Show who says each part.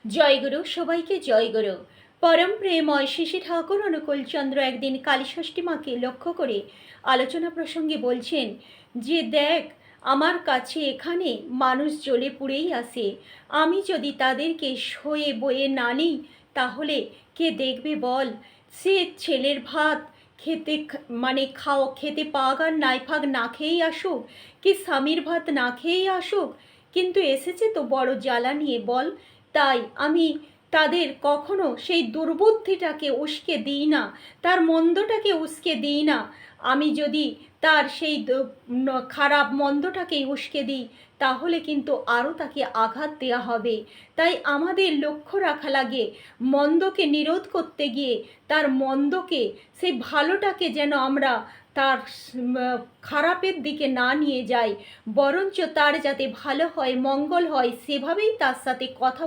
Speaker 1: জয়গুরু, সবাইকে জয়গুরু। পরম প্রেমময় শিশি ঠাকুর অনুকূলচন্দ্র একদিন কালীষষ্ঠী মাকে লক্ষ্য করে আলোচনা প্রসঙ্গে বলছেন যে, দেখ, আমার কাছে এখানে মানুষ জ্বলে পুড়েই আসে। আমি যদি তাদেরকে সয়ে বয়ে না নিই তাহলে কে দেখবে বল? সে ছেলের ভাত খেতে খেতে পাক আর নাই পাক না খেয়েই আসুক, কি স্বামীর ভাত না খেয়েই আসুক, কিন্তু এসেছে তো বড় জ্বালা নিয়ে, বল। তাই আমি তাদের কখনো সেই দুর্বুদ্ধিটাকে উস্কে দিই না, তার মন্দটাকে উস্কে দিই না। আমি যদি তার সেই খারাপ মন্দটাকেই উস্কে দিই তাহলে কিন্তু আরও তাকে আঘাত দেওয়া হবে। তাই আমাদের লক্ষ্য রাখা লাগে মন্দকে নিরোধ করতে গিয়ে তার মন্দকে, সেই ভালোটাকে যেন আমরা তার খারাপের দিকে না নিয়ে যাই, বরঞ্চ তার যাতে ভালো হয়, মঙ্গল হয়, সেভাবেই তার সাথে কথা